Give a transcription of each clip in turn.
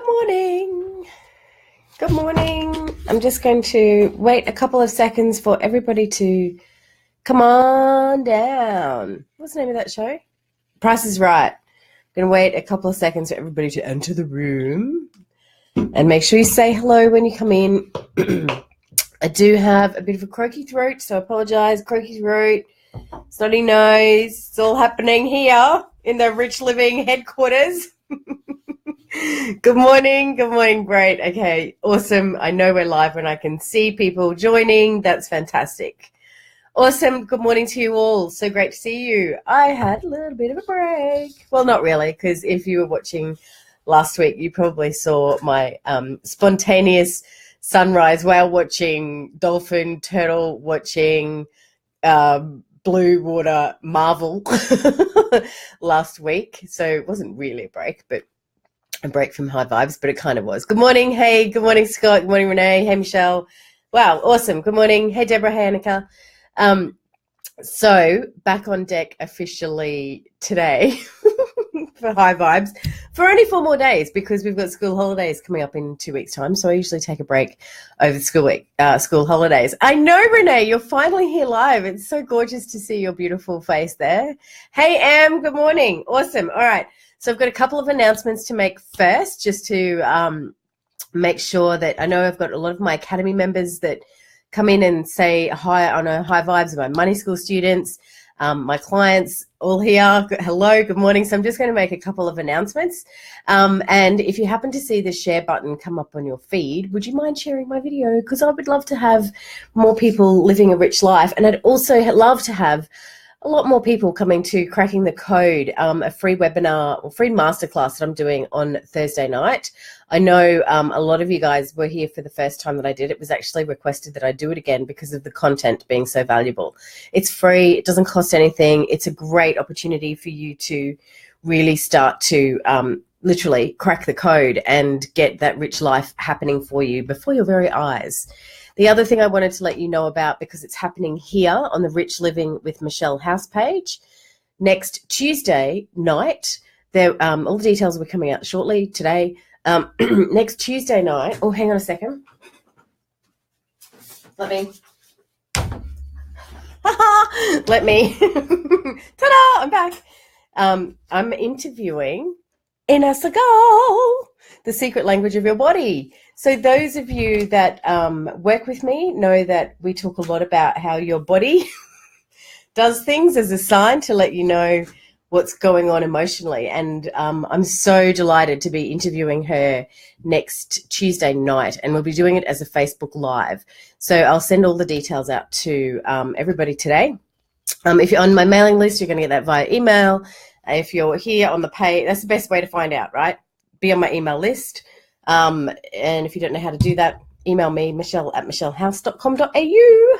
Good morning. Good morning. I'm just going to wait a couple of seconds for everybody to come on down. What's the name of that show? Price is Right. I'm going to wait a couple of seconds for everybody to enter the room. And make sure you say hello when you come in. I do have a bit of a croaky throat, so I apologise. Croaky throat, snotty nose. It's all happening here in the Rich Living headquarters. Good morning. Good morning. Great. Okay. Awesome. I know we're live when I can see people joining. That's fantastic. Awesome. Good morning to you all. So great to see you. I had a little bit of a break. Well, not really, because if you were watching last week, you probably saw my spontaneous sunrise whale watching, dolphin, turtle watching, blue water marvel last week. So it wasn't really a break, but a break from high vibes, but it kind of was. Good morning. Hey, good morning, Scott. Good morning, Renee. Hey, Michelle. Wow, awesome. Good morning. Hey, Deborah. Hey, Annika. So back on deck officially today for high vibes for only 4 more days because we've got school holidays coming up in 2 weeks' time. So I usually take a break over the school holidays. I know, Renee, you're finally here live. It's so gorgeous to see your beautiful face there. Hey, Am. Good morning. Awesome. All right. So I've got a couple of announcements to make first, just to make sure that I know I've got a lot of my Academy members that come in and say hi on a high vibes of my money school students, my clients all here. Hello, good morning. So I'm just going to make a couple of announcements. And if you happen to see the share button come up on your feed, would you mind sharing my video? Because I would love to have more people living a rich life. And I'd also love to have a lot more people coming to Cracking the Code, a free webinar or free masterclass that I'm doing on Thursday night. I know a lot of you guys were here for the first time that I did. It was actually requested that I do it again because of the content being so valuable. It's free. It doesn't cost anything. It's a great opportunity for you to really start to literally crack the code and get that rich life happening for you before your very eyes. The other thing I wanted to let you know about, because it's happening here on the Rich Living with Michelle House page, next Tuesday night, all the details will be coming out shortly today. Next Tuesday night, oh, hang on a second. Let me, ta-da, I'm back. I'm interviewing Inna Segal, The Secret Language of Your Body. So those of you that work with me know that we talk a lot about how your body does things as a sign to let you know what's going on emotionally. And I'm so delighted to be interviewing her next Tuesday night, and we'll be doing it as a Facebook Live. So I'll send all the details out to everybody today. If you're on my mailing list, you're going to get that via email. If you're here on the page, that's the best way to find out, right? Be on my email list. And if you don't know how to do that, email me, michelle@michellehouse.com.au.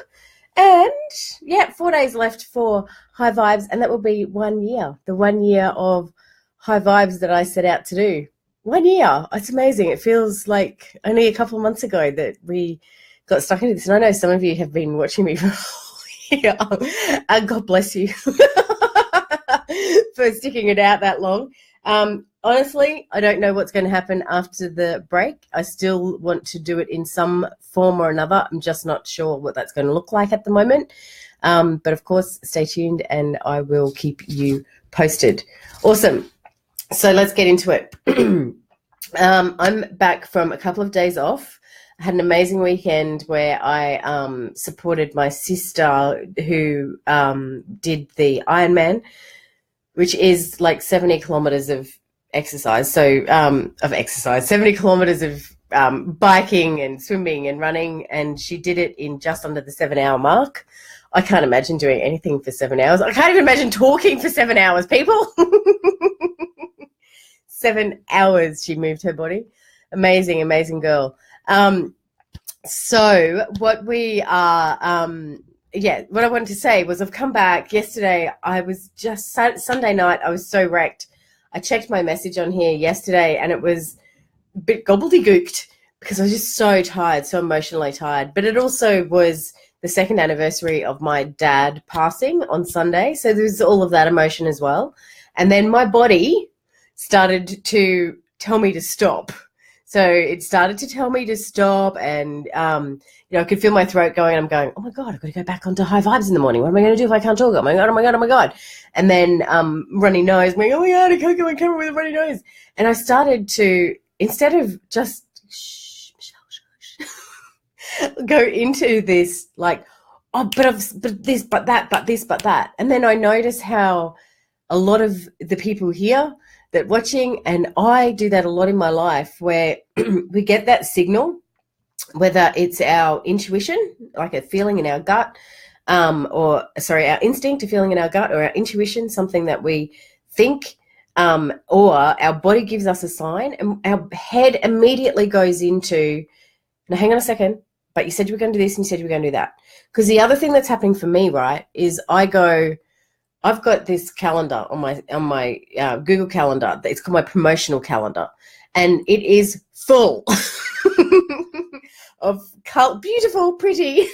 And yeah, 4 days left for high vibes, and that will be 1 year, the 1 year of high vibes that I set out to do. 1 year. It's amazing. It feels like only a couple of months ago that we got stuck into this. And I know some of you have been watching me for a whole year. And God bless you for sticking it out that long. Honestly, I don't know what's going to happen after the break. I still want to do it in some form or another. I'm just not sure what that's going to look like at the moment. But of course, stay tuned and I will keep you posted. Awesome. So let's get into it. I'm back from a couple of days off. I had an amazing weekend where I supported my sister who did the Ironman, which is like 70 kilometers of exercise. So 70 kilometers of biking and swimming and running. And she did it in just under the 7-hour mark. I can't imagine doing anything for 7 hours. I can't even imagine talking for 7 hours, people. 7 hours she moved her body. Amazing, amazing girl. So what we are, what I wanted to say was I've come back yesterday. I was just Sunday night. I was so wrecked. I checked my message on here yesterday and it was a bit gobbledygooked because I was just so tired, so emotionally tired. But it also was the second anniversary of my dad passing on Sunday. So there's all of that emotion as well. And then my body started to tell me to stop. So it started to tell me to stop, and I could feel my throat going. I'm going, oh my God, I've got to go back onto high vibes in the morning. What am I going to do if I can't talk? Oh my God, oh my God, oh my God. And then runny nose, going, oh my God, I can't go on camera with a runny nose. And I started to, instead of just go into this like, oh, but this, but that, but this, but that. And then I notice how a lot of the people here that watching, and I do that a lot in my life, where we get that signal, whether it's our intuition, like a feeling in our gut, our instinct, a feeling in our gut, or our intuition, something that we think, or our body gives us a sign, and our head immediately goes into, now hang on a second, but you said you were going to do this and you said you were going to do that. Because the other thing that's happening for me, right, is I've got this calendar on my Google Calendar. It's called my promotional calendar, and it is full of beautiful, pretty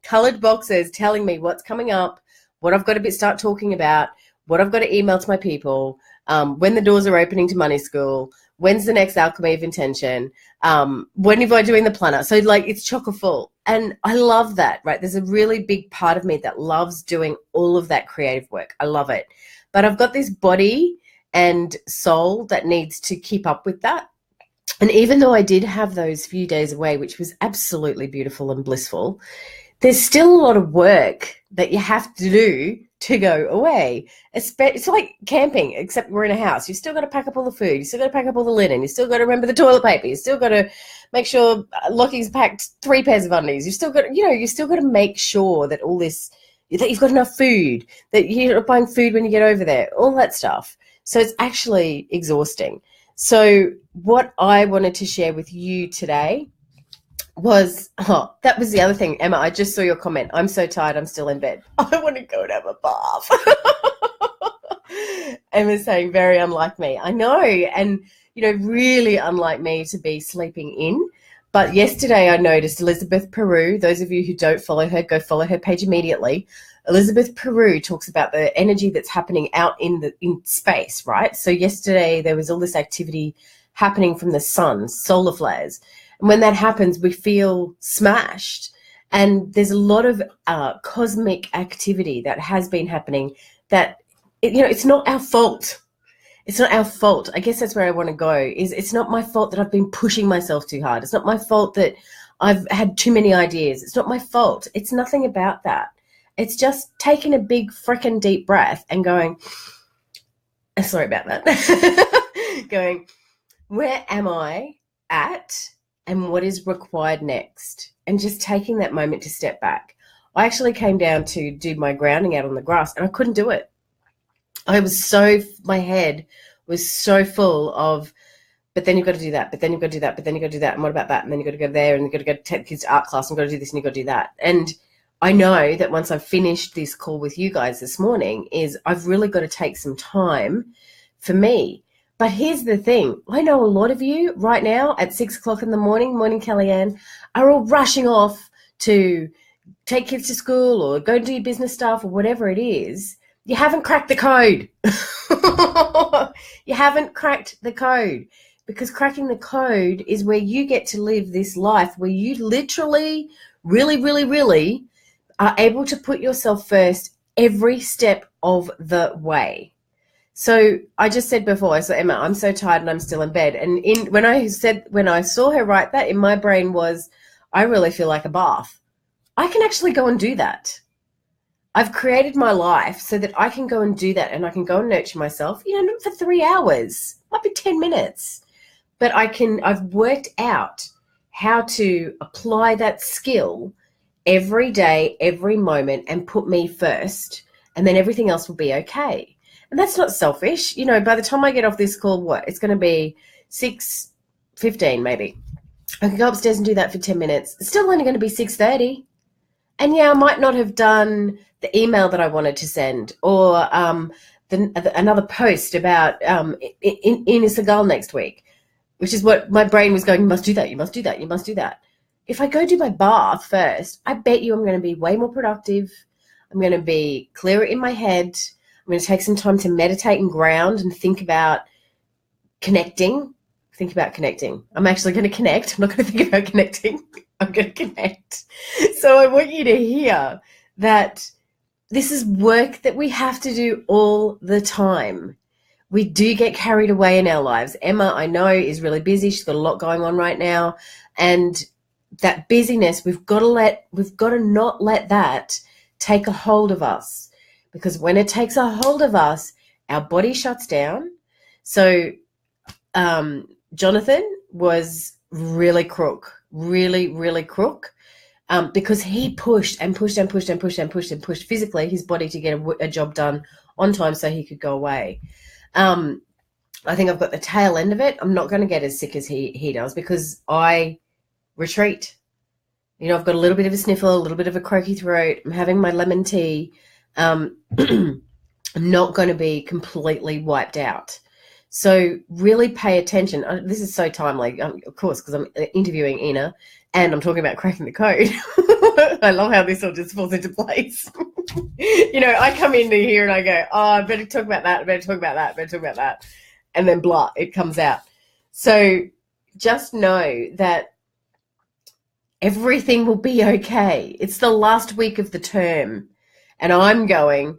colored boxes telling me what's coming up, what I've got to start talking about, what I've got to email to my people, when the doors are opening to Money School, when's the next Alchemy of Intention, when am I doing the planner? So like it's chocker full. And I love that, right? There's a really big part of me that loves doing all of that creative work. I love it. But I've got this body and soul that needs to keep up with that. And even though I did have those few days away, which was absolutely beautiful and blissful, there's still a lot of work that you have to do to go away. It's like camping, except we're in a house. You've still got to pack up all the food. You've still got to pack up all the linen. You've still got to remember the toilet paper. You've still got to make sure Lockie's packed 3 pairs of undies. You've still got to make sure that all this, that you've got enough food, that you're not buying food when you get over there, all that stuff. So it's actually exhausting. So what I wanted to share with you today was, that was the other thing. Emma, I just saw your comment. I'm so tired, I'm still in bed. I want to go and have a bath. Emma's saying, very unlike me. I know, and, really unlike me to be sleeping in. But yesterday I noticed Elizabeth Peru, those of you who don't follow her, go follow her page immediately. Elizabeth Peru talks about the energy that's happening out in space, right? So yesterday there was all this activity happening from the sun, solar flares. And when that happens, we feel smashed. And there's a lot of cosmic activity that has been happening that, it's not our fault. It's not our fault. I guess that's where I want to go, is it's not my fault that I've been pushing myself too hard. It's not my fault that I've had too many ideas. It's not my fault. It's nothing about that. It's just taking a big frickin' deep breath and going, sorry about that, going, where am I at and what is required next? And just taking that moment to step back. I actually came down to do my grounding out on the grass and I couldn't do it. My head was so full of, but then you've got to do that, but then you've got to do that, but then you've got to do that, and what about that? And then you've got to go there, and you've got to go take kids to art class, and you've got to do this, and you've got to do that. And I know that once I've finished this call with you guys this morning, is I've really got to take some time for me. But here's the thing. I know a lot of you right now at 6 o'clock in the morning, Kellyanne, are all rushing off to take kids to school or go do your business stuff or whatever it is. You haven't cracked the code. You haven't cracked the code, because cracking the code is where you get to live this life where you literally, really, really, really are able to put yourself first every step of the way. So I just said before, so Emma, I'm so tired and I'm still in bed. And when I saw her write that, in my brain was, I really feel like a bath. I can actually go and do that. I've created my life so that I can go and do that, and I can go and nurture myself, not for 3 hours, might be 10 minutes. But I've worked out how to apply that skill every day, every moment, and put me first, and then everything else will be okay. And that's not selfish. By the time I get off this call, it's going to be 6:15 maybe. I can go upstairs and do that for 10 minutes. It's still only going to be 6:30. And yeah, I might not have done the email that I wanted to send, or another post about Ines Segal next week, which is what my brain was going, you must do that, you must do that, you must do that. If I go do my bath first, I bet you I'm going to be way more productive. I'm going to be clearer in my head. I'm going to take some time to meditate and ground and think about connecting, think about connecting. I'm actually going to connect. I'm not going to think about connecting. I'm going to connect. So I want you to hear that this is work that we have to do all the time. We do get carried away in our lives. Emma, I know, is really busy. She's got a lot going on right now. And that busyness, we've got to not let that take a hold of us. Because when it takes a hold of us, our body shuts down. So Jonathan was really crook, really crook, because he pushed and pushed and pushed and pushed and pushed and pushed physically his body to get a job done on time so he could go away. I think I've got the tail end of it. I'm not going to get as sick as he does because I retreat. You know, I've got a little bit of a sniffle, a little bit of a croaky throat. I'm having my lemon tea. I'm not going to be completely wiped out. So really pay attention. This is so timely, of course, because I'm interviewing Ina and I'm talking about cracking the code. I love how this all just falls into place. You know, I come into here and I go, oh, I better talk about that. I better talk about that. I better talk about that. And then blah, it comes out. So just know that everything will be okay. It's the last week of the term. And I'm going,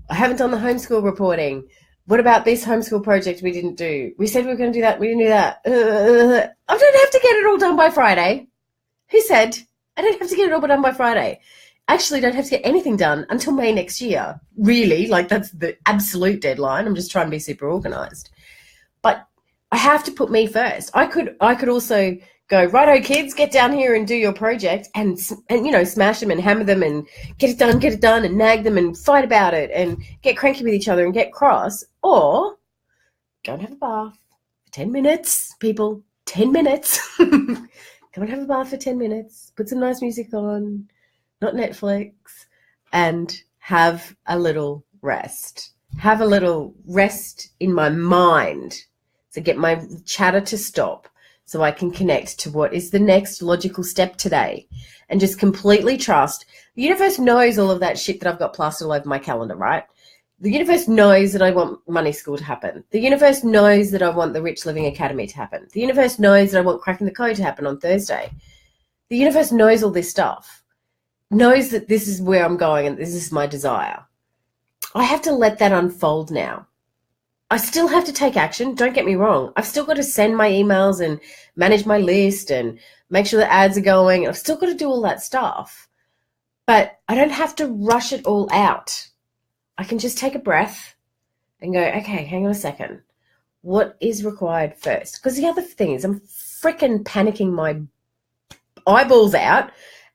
I haven't done the homeschool reporting. What about this homeschool project we didn't do? We said we were going to do that. We didn't do that. I don't have to get it all done by Friday. Who said I don't have to get it all done by Friday? Actually, don't have to get anything done until May next year. Really, like that's the absolute deadline. I'm just trying to be super organized. But I have to put me first. I could also go, righto, kids, get down here and do your project and you know, smash them and hammer them and get it done and nag them and fight about it and get cranky with each other and get cross. Or go and have a bath for 10 minutes, people, 10 minutes. Go and have a bath for 10 minutes, put some nice music on, not Netflix, and have a little rest. Have a little rest in my mind to get my chatter to stop so I can connect to what is the next logical step today and just completely trust. The universe knows all of that shit that I've got plastered all over my calendar, right? The universe knows that I want Money School to happen. The universe knows that I want the Rich Living Academy to happen. The universe knows that I want Cracking the Code to happen on Thursday. The universe knows all this stuff, knows that this is where I'm going and this is my desire. I have to let that unfold now. I still have to take action. Don't get me wrong. I've still got to send my emails and manage my list and make sure the ads are going. I've still got to do all that stuff. But I don't have to rush it all out. I can just take a breath and go, okay, hang on a second. What is required first? Because the other thing is I'm freaking panicking my eyeballs out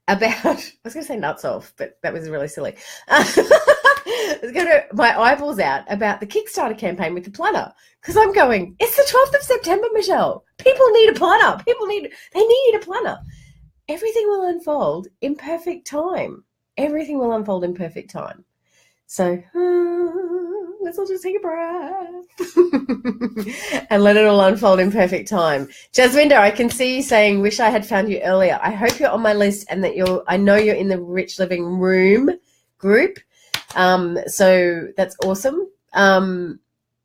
about, I was going to say nuts off, but that was really silly. I was going to my eyeballs out about the Kickstarter campaign with the planner because I'm going, it's the 12th of September, Michelle. People need a planner. They need a planner. Everything will unfold in perfect time. Everything will unfold in perfect time. So let's all just take a breath and let it all unfold in perfect time. Jasminda, I can see you saying, wish I had found you earlier. I hope you're on my list and that I know you're in the Rich Living Room group. So that's awesome.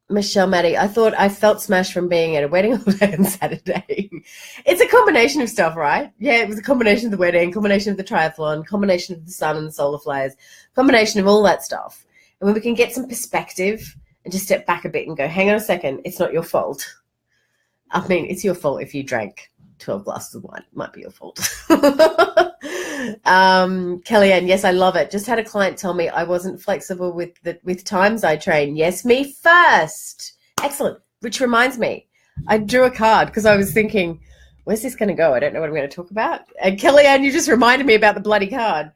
Michelle Maddie, I felt smashed from being at a wedding all day on Saturday. It's a combination of stuff, right? Yeah, it was a combination of the wedding, combination of the triathlon, combination of the sun and the solar flares, combination of all that stuff. And when we can get some perspective and just step back a bit and go, hang on a second, it's not your fault. I mean, it's your fault if you drank 12 glasses of wine. It might be your fault. Kellyanne, yes, I love it. Just had a client tell me I wasn't flexible with times I train. Yes, me first. Excellent. Which reminds me, I drew a card because I was thinking, where's this going to go? I don't know what I'm going to talk about. And Kellyanne, you just reminded me about the bloody card.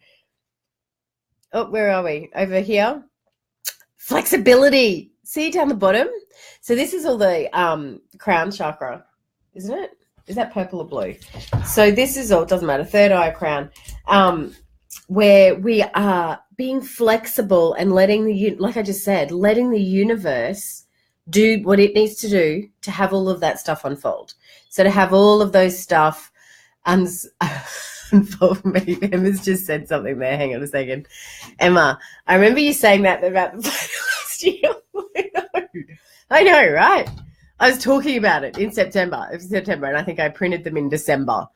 Oh, where are we? Over here. Flexibility. See down the bottom? So this is all the crown chakra, isn't it? Is that purple or blue? So this is all, it doesn't matter, third eye crown, where we are being flexible and letting like I just said, letting the universe do what it needs to do to have all of that stuff unfold. So to have all of those stuff unfold for me. Emma's just said something there. Hang on a second. Emma, I remember you saying that about the last year. I know, right? I was talking about it in September, and I think I printed them in December.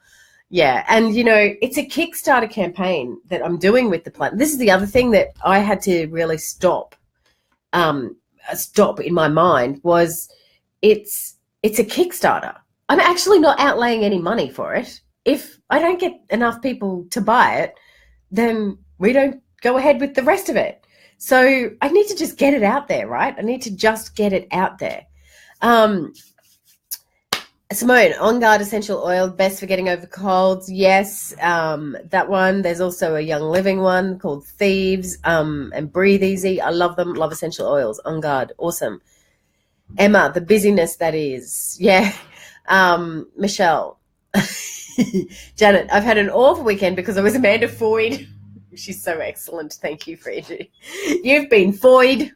Yeah, and it's a Kickstarter campaign that I'm doing with the plan. This is the other thing that I had to really stop in my mind was it's a Kickstarter. I'm actually not outlaying any money for it. If I don't get enough people to buy it, then we don't go ahead with the rest of it. So I need to just get it out there, right? I need to just get it out there. Simone, On Guard essential oil, best for getting over colds. Yes, that one. There's also a Young Living one called Thieves and Breathe Easy. I love them. Love essential oils. On Guard, awesome. Emma, the busyness that is. Yeah. Michelle. Janet, I've had an awful weekend because I was Amanda Foyd. She's so excellent. Thank you, Freddy. You've been Foyd.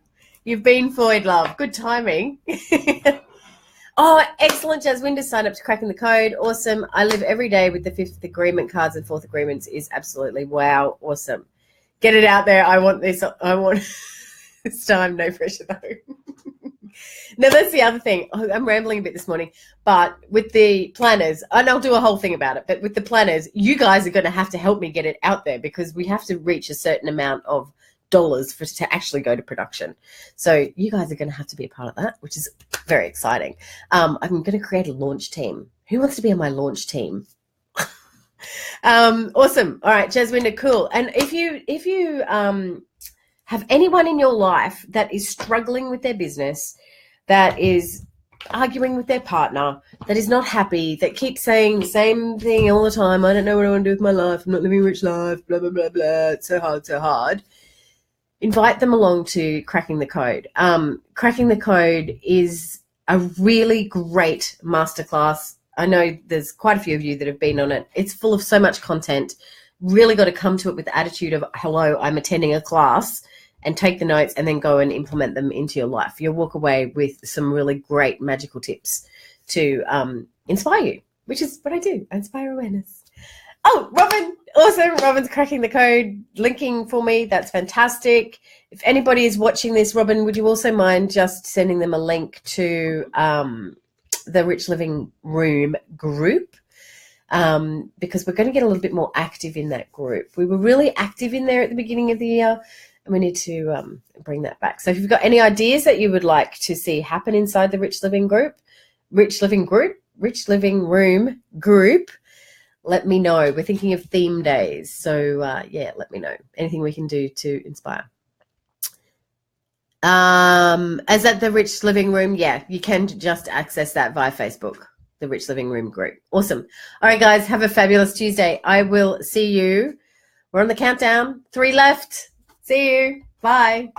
You've been Foyd, love. Good timing. Oh, excellent. Jaswinder signed up to Cracking the Code. Awesome. I live every day with the fifth agreement cards and fourth agreements is absolutely wow. Awesome. Get it out there. I want this. I want this time. No pressure, though. Now, that's the other thing. I'm rambling a bit this morning, but with the planners, and I'll do a whole thing about it, but with the planners, you guys are going to have to help me get it out there because we have to reach a certain amount of dollars to actually go to production. So you guys are going to have to be a part of that, which is very exciting. I'm going to create a launch team. Who wants to be on my launch team? Awesome. All right, Jaswinda, cool. And if you have anyone in your life that is struggling with their business, that is arguing with their partner, that is not happy, that keeps saying the same thing all the time, I don't know what I want to do with my life, I'm not living a rich life, blah, blah, blah, blah, it's so hard. Invite them along to Cracking the Code. Cracking the Code is a really great masterclass. I know there's quite a few of you that have been on it. It's full of so much content. Really got to come to it with the attitude of, hello, I'm attending a class, and take the notes and then go and implement them into your life. You'll walk away with some really great magical tips to inspire you, which is what I do. I inspire awareness. Oh, Robin, awesome. Robin's Cracking the Code, linking for me. That's fantastic. If anybody is watching this, Robin, would you also mind just sending them a link to the Rich Living Room group? Because we're going to get a little bit more active in that group. We were really active in there at the beginning of the year, and we need to bring that back. So if you've got any ideas that you would like to see happen inside the Rich Living Room group, let me know. We're thinking of theme days. So, let me know. Anything we can do to inspire. Is that the Rich Living Room? Yeah, you can just access that via Facebook, the Rich Living Room group. Awesome. All right, guys, have a fabulous Tuesday. I will see you. We're on the countdown. 3 left. See you. Bye.